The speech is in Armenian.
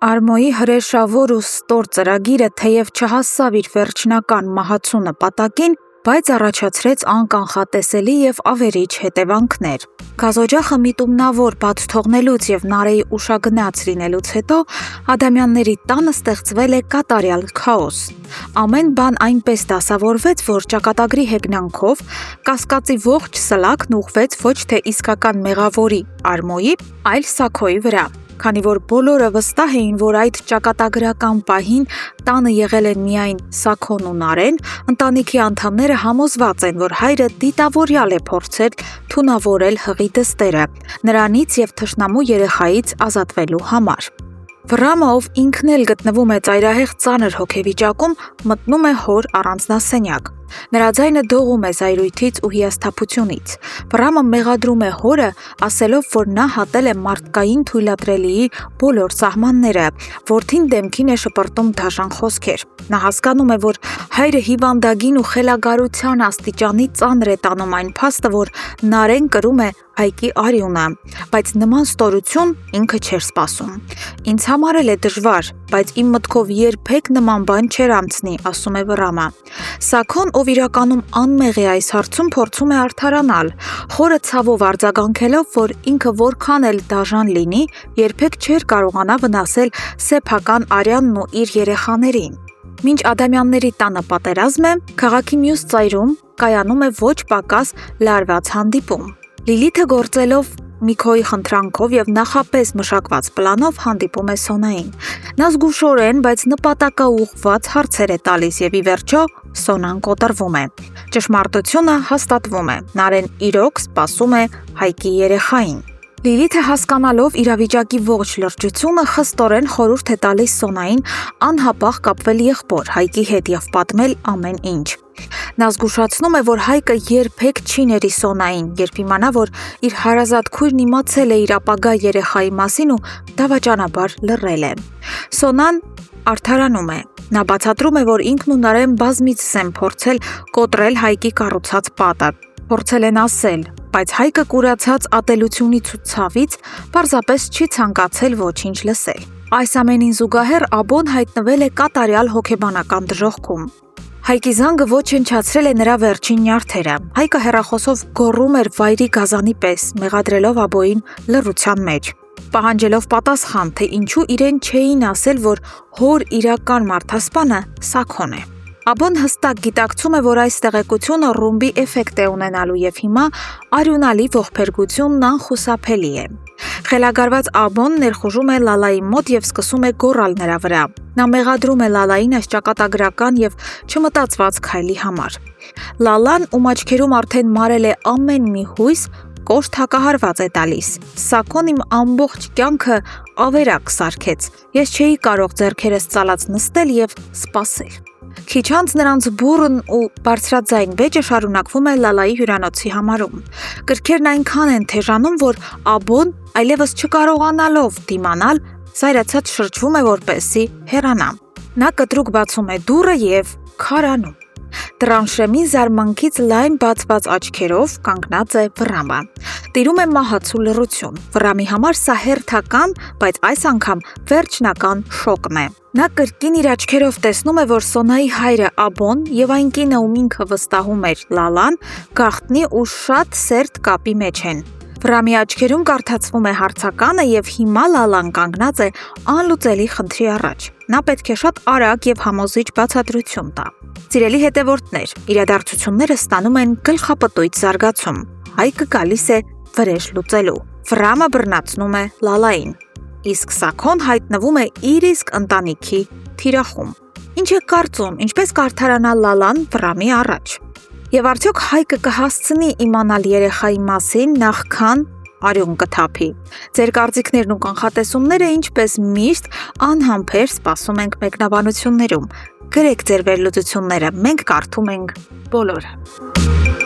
Արմոյի հրեշավոր ու ստոր ծրագիրը թեև չհասավ իր վերջնական մահացու նպատակին, բայց առաջացրեց անկանխատեսելի և ավերիչ հետևանքներ։ Գազօջախը միտումնավոր բաց թողնելուց և Նարեի ուշագնաց լինելուց հետո Ադամյանների տանը ստեղծվել է կատարյալ քաոս։ Ամեն բան այնպես դասավորվեց, որ ճակատագրի հեգնանքով կասկածի ողջ սլաքն ուղղվեց ոչ թե իսկական մեղավորի Արմոյի, այլ Սաքոյի վրա։ Քանի որ բոլորը վստահ էին, որ այդ ճակատագրական պահին տանը եղել են միայն Սաքոն ու Նարեն, ընտանիքի անդամները համոզված են, որ հայրը դիտավորյալ է փորձել թունավորել հղի դստերը, նրանից և թշնամու երեխայից ազատվելու համար։ Վռամը, ով ինքն էլ գտնվում է ծայրահեղ ծանր հոգեվիճակում, մտնում է հոր առանձնասենյակ։ Նրա ձայնը դողում է զայրույթից ու հիասթափությունից։ Վռամը մեղադրում է հորը, ասելով, որ նա հատել է մարդկային թույլատրելիի բոլոր սահմանները, որդին դեմքին է շպրտում դաժան խոսքեր։ Նա հասկանում է, որ հայրը հիվանդագին ու խելագարության աստիճանի ծանր է տանում այն փաստը, որ Նարեն կրում է Հայկի արյունը, բայց նման ստորություն ինքը չէր սպասում։ Ինձ համար էլ է դժվար, բայց իմ մտքով երբեք նման բան չէր անցնի, ասում է Վռամը։ Սաքոն, ով իրականում անմեղ է այս հարցում, փորձում է արդարանալ, խորը ցավով արձագանքելով, որ ինքը որքան էլ դաժան լինի, երբեք չէր կարողանա վնասել սեփական Արյանն ու իր երեխաներին։ Մինչ Ադամյանների տանը պատերազմ է, քաղաքի մյուս ծայրում կայանում է ոչ պակաս լարված հանդիպում։ Լիլիթը գործելով Միքոյի խնդրանքով և նախապես մշակված պլանով հանդիպում է Սոնային։ Նա զգուշորեն, բայց նպատակաուղղված հարցեր է տալիս և ի վերջո Սոնան կոտրվում է։ Ճշմարտությունը հաստատվում է։ Նարեն իրոք սպասում է Հայկի երեխային։ Լիլիթը հասկանալով իրավիճակի ողջ լրջությունը խստորեն խորհուրդ է տալիս Սոնային անհապաղ կապվել եղբոր Հայկի հետ և պատմել ամեն ինչ։ Նա զգուշացնում է, որ Հայկը երբեք չի ների Սոնային, երբ իմանա, որ իր հարազատ քույրն իմացել է իր ապագա երեխայի մասին ու դավաճանաբար լռել է։ Սոնան արդարանում է։ Նա բացատրում է, որ ինքն ու Նարեն բազմիցս են փորձել կոտրել Հայկի կառուցած պատը։ Փորձել են ասել, բայց Հայկը կուրացած ատելությունից ու ցավից պարզապես չի ցանկացել ոչինչ լսել։ Այս ամենին զուգահեռ Աբոն հայտնվել է կատարյալ հոգեբանական դժոխքում։ Հայկի զանգը ոչնչացրել է նրա վերջին նյարդերը։ Հայկը հեռախոսով գոռում էր վայրի գազանի պես, մեղադրելով Աբոյին լռության մեջ, պահանջելով պատասխան, թե ինչու իրեն չէին ասել, որ հոր իրական մարդասպանը Սաքոն է։ Աբոն հստակ գիտակցում է, որ այս տեղեկությունը ռումբի էֆեկտ է ունենալու և հիմա արյունալի ողբերգությունն անխուսափելի է։ Խելագարված Աբոն ներխուժում է Լալայի մոտ և սկսում է գոռալ նրա վրա։ Նա մեղադրում է Լալային այս ճակատագրական և չմտածված քայլի համար։ Լալան, ում աչքերում արդեն մարել է ամեն մի հույս, կոշտ հակահարված է տալիս։ Սաքոն իմ ամբողջ կյանքը ավերակ սարքեց։ Ես չէի կարող ձեռքերս ծալած նստել և սպասել։ Քիչ անց նրանց բուռն ու բարձրաձայն վեճը շարունակվում է Լալայի հյուրանոցի համարում։ Կրքերն այնքան են թեժանում, որ Աբոն, այլևս չկարողանալով դիմանալ, զայրացած շրջվում է, որպեսզի հեռանա։ Նա կտրուկ բացում է դուռը և քարանում։ Տրանշեմի զարմանքից լայն բացված աչքերով կանգնած է Վռամը։ Տիրում է մահացու լռություն։ Վռամի համար սա հերթական, բայց այս անգամ վերջնական շոկն է։ Նա կրկին իր աչքերով տեսնում է, որ Սոնայի հայրը Աբոն և այն կինը, ում ինքը վստահում էր Լալան, գաղտնի ու շատ սերտ կապի մեջ են։ Վռամի աչքերում կարդացվում է հարցականը և հիմա Լալան կանգնած է անլուծելի խնդրի առաջ։ Նա պետք է շատ արագ և համոզիչ բացատրություն տա։ Սիրելի հետևորդներ, իրադարձությունները ստանում են գլխապտույտ զարգացում։ Հայկը գալիս է վրեժ լուծելու։ Վռամը բռնացնում է Լալային։ Իսկ Սաքոն հայտնվում է իր իսկ ընտանիքի թիրախում։ Ինչ է կարծում, ինչպես կարդարանա Լալան Վռամի առաջ։ Եվ արդյոք Հայկը կհասցնի իմանալ երեխայի մասին նախքան արյուն կթափի։ Ձեր կարծիքներն ու կանխատեսումները ինչպես միշտ անհամբեր սպասում ենք մեկնաբանություններում։ Գրեք ձեր վերլուծությունները, մենք կարդում ենք բոլորը։